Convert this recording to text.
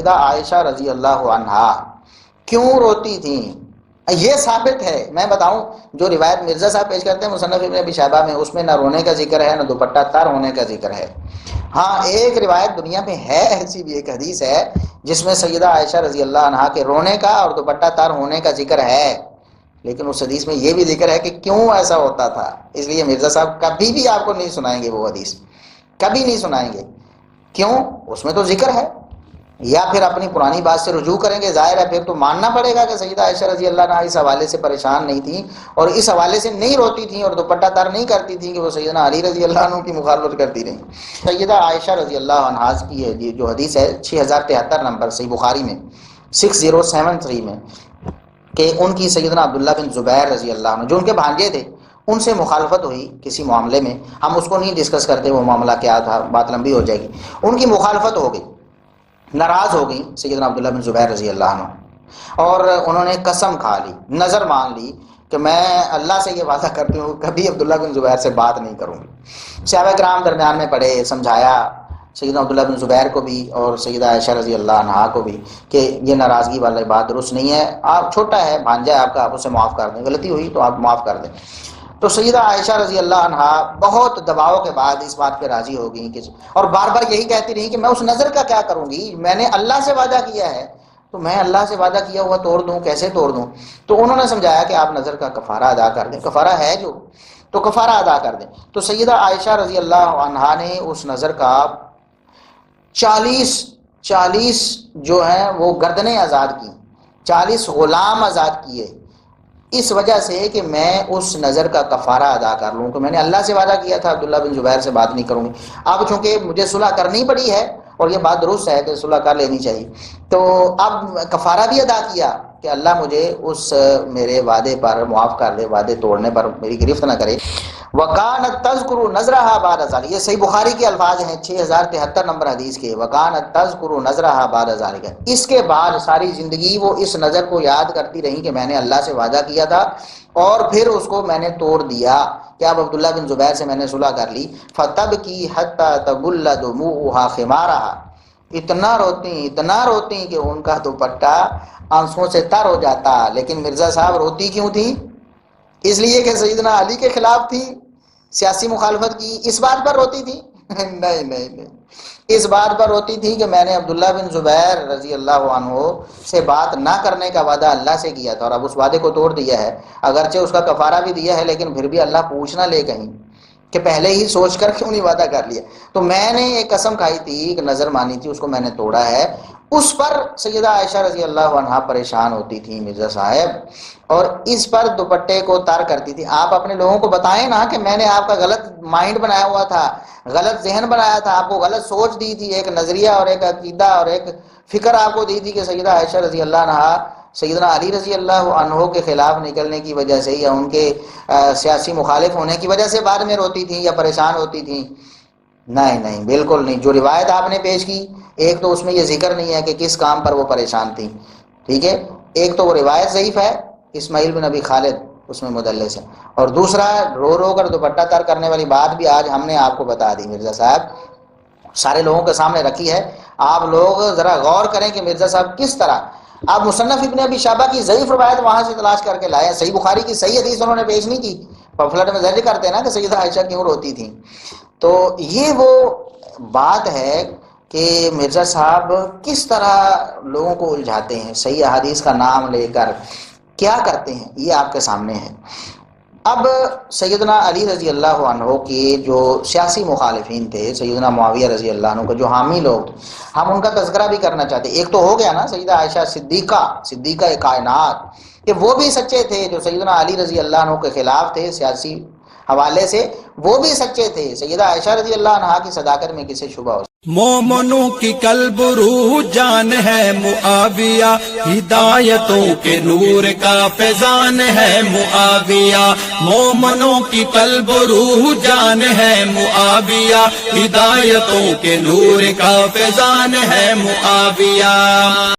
سیدہ عائشہ رضی اللہ عنہا کیوں روتی تھیں، یہ ثابت ہے۔ میں بتاؤں، جو روایت مرزا صاحب پیش کرتے ہیں مصنف ابن ابی شیبہ میں، اس میں نہ رونے کا ذکر ہے نہ دوپٹہ تر ہونے کا ذکر ہے۔ ہاں ایک روایت دنیا میں ہے، ایسی بھی ایک حدیث ہے جس میں سیدہ عائشہ رضی اللہ عنہا کے رونے کا اور دوپٹہ تر ہونے کا ذکر ہے، لیکن اس حدیث میں یہ بھی ذکر ہے کہ کیوں ایسا ہوتا تھا۔ اس لیے مرزا صاحب کبھی بھی آپ کو نہیں سنائیں گے وہ حدیث، کبھی نہیں سنائیں گے۔ کیوں؟ اس میں تو ذکر ہے، یا پھر اپنی پرانی بات سے رجوع کریں گے۔ ظاہر ہے پھر تو ماننا پڑے گا کہ سیدہ عائشہ رضی اللہ عنہا اس حوالے سے پریشان نہیں تھیں اور اس حوالے سے نہیں روتی تھیں اور دوپٹہ تر نہیں کرتی تھیں کہ وہ سیدنا علی رضی اللہ عنہ کی مخالفت کرتی رہیں۔ سیدہ عائشہ رضی اللہ عنہا کی ہے جو حدیث ہے 6073 نمبر صحیح بخاری میں 6073 میں، کہ ان کی سیدنا عبداللہ بن زبیر رضی اللہ عنہ جو ان کے بھانجے تھے، ان سے مخالفت ہوئی کسی معاملے میں۔ ہم اس کو نہیں ڈسکس کرتے وہ معاملہ کیا تھا، بات لمبی ہو جائے گی۔ ان کی مخالفت ہو گئی، ناراض ہو گئی سیدنا عبداللہ بن زبیر رضی اللہ عنہ، اور انہوں نے قسم کھا لی، نظر مان لی کہ میں اللہ سے یہ وعدہ کرتی ہوں کبھی عبداللہ بن زبیر سے بات نہیں کروں گی۔ صحابہ کرام درمیان میں پڑے، سمجھایا سیدنا عبداللہ بن زبیر کو بھی اور سیدہ عائشہ رضی اللہ عنہا کو بھی کہ یہ ناراضگی والی بات درست نہیں ہے، آپ چھوٹا ہے، بھانجا ہے آپ کا، آپ اسے معاف کر دیں، غلطی ہوئی تو آپ معاف کر دیں۔ تو سیدہ عائشہ رضی اللہ عنہا بہت دباؤ کے بعد اس بات پہ راضی ہو گئیں کہ، اور بار بار یہی کہتی رہی کہ میں اس نظر کا کیا کروں گی، میں نے اللہ سے وعدہ کیا ہے تو میں اللہ سے وعدہ کیا ہوا توڑ دوں، کیسے توڑ دوں؟ تو انہوں نے سمجھایا کہ آپ نظر کا کفارہ ادا کر دیں، کفارہ ہے جو، تو کفارہ ادا کر دیں۔ تو سیدہ عائشہ رضی اللہ عنہا نے اس نظر کا 40 جو ہیں وہ گردنیں آزاد کی، 40 غلام آزاد کیے، اس وجہ سے کہ میں اس نظر کا کفارہ ادا کر لوں، کہ میں نے اللہ سے وعدہ کیا تھا عبداللہ بن زبیر سے بات نہیں کروں گی۔ اب چونکہ مجھے صلح کرنی پڑی ہے اور یہ بات درست ہے کہ صلح کر لینی چاہیے، تو اب کفارہ بھی ادا کیا کہ اللہ مجھے اس میرے وعدے پر معاف کر دے، وعدے توڑنے پر میری گرفت نہ کرے۔ وَكَانَتْ تَذْكُرُ نَظْرَهَا بَعْدَ ذَلِكَ، یہ صحیح بخاری کے الفاظ ہیں 6073 نمبر حدیث کے، وَكَانَتْ تَذْكُرُ نَظْرَهَا بَعْدَ ذَلِكَ، اس کے بعد ساری زندگی وہ اس نظر کو یاد کرتی رہیں کہ میں نے اللہ سے وعدہ کیا تھا اور پھر اس کو میں نے توڑ دیا کہ اب عبداللہ بن زبیر سے میں نے صلح کر لی۔ فَتَبْكِي حَتَّى تَبُلَّ دُمُوعُهَا خِمَارَهَا، اتنا روتی کہ ان کا دوپٹہ آنسوؤں سے تر ہو جاتا۔ لیکن مرزا صاحب روتی کیوں تھی؟ اس لیے کہ سیدنا علی کے خلاف تھی، سیاسی مخالفت کی، اس بات پر روتی تھی؟ نہیں، اس بات پر روتی تھی کہ میں نے عبداللہ بن زبیر رضی اللہ عنہ سے بات نہ کرنے کا وعدہ اللہ سے کیا تھا اور اب اس وعدے کو توڑ دیا ہے، اگرچہ اس کا کفارہ بھی دیا ہے، لیکن پھر بھی اللہ پوچھ نہ لے کہیں کہ پہلے ہی سوچ کر کیوں نہیں وعدہ کر لیا۔ تو میں نے ایک قسم کھائی تھی، ایک نظر مانی تھی، اس کو میں نے توڑا ہے۔ اس پر سیدہ عائشہ رضی اللہ عنہا پریشان ہوتی تھی مرزا صاحب، اور اس پر دوپٹے کو تار کرتی تھی۔ آپ اپنے لوگوں کو بتائیں نا کہ میں نے آپ کا غلط مائنڈ بنایا ہوا تھا، غلط ذہن بنایا تھا، آپ کو غلط سوچ دی تھی، ایک نظریہ اور ایک عقیدہ اور ایک فکر آپ کو دی تھی کہ سیدہ عائشہ رضی اللہ عنہا سیدنا علی رضی اللہ عنہ کے خلاف نکلنے کی وجہ سے یا ان کے سیاسی مخالف ہونے کی وجہ سے بعد میں روتی تھیں یا پریشان ہوتی تھیں۔ نہیں، بالکل نہیں۔ جو روایت آپ نے پیش کی، ایک تو اس میں یہ ذکر نہیں ہے کہ کس کام پر وہ پریشان تھی، ٹھیک ہے، ایک تو وہ روایت ضعیف ہے، اسماعیل بن ابی خالد اس میں مدلس ہے، اور دوسرا رو کر دوپٹہ تر کرنے والی بات بھی آج ہم نے آپ کو بتا دی مرزا صاحب، سارے لوگوں کے سامنے رکھی ہے۔ آپ لوگ ذرا غور کریں کہ مرزا صاحب کس طرح، آپ مصنف ابن ابی شیبہ کی ضعیف روایت وہاں سے تلاش کر کے لائے، صحیح بخاری کی صحیح حدیث انہوں نے پیش نہیں کی، پمفلٹ میں ذکر کرتے ہیں نا کہ سیدہ عائشہ کیوں روتی تھیں۔ تو یہ وہ بات ہے کہ مرزا صاحب کس طرح لوگوں کو الجھاتے ہیں، صحیح احادیث کا نام لے کر کیا کرتے ہیں، یہ آپ کے سامنے ہے۔ اب سیدنا علی رضی اللہ عنہ کے جو سیاسی مخالفین تھے، سیدنا معاویہ رضی اللہ عنہ کے جو حامی لوگ تھے، ہم ان کا تذکرہ بھی کرنا چاہتے ہیں۔ ایک تو ہو گیا نا سیدہ عائشہ صدیقہ کائنات، کہ وہ بھی سچے تھے، جو سیدنا علی رضی اللہ عنہ کے خلاف تھے سیاسی حوالے سے، وہ بھی سچے تھے۔ سیدہ عائشہ رضی اللہ عنہا کی صداقت میں کسے شبہ ہو؟ مومنوں کی قلب روح جان ہے معاویہ، ہدایتوں کے نور کا فیضان ہے معاویہ، مومنوں کی قلب روح جان ہے معاویہ، ہدایتوں کے نور کا فیضان ہے معاویہ۔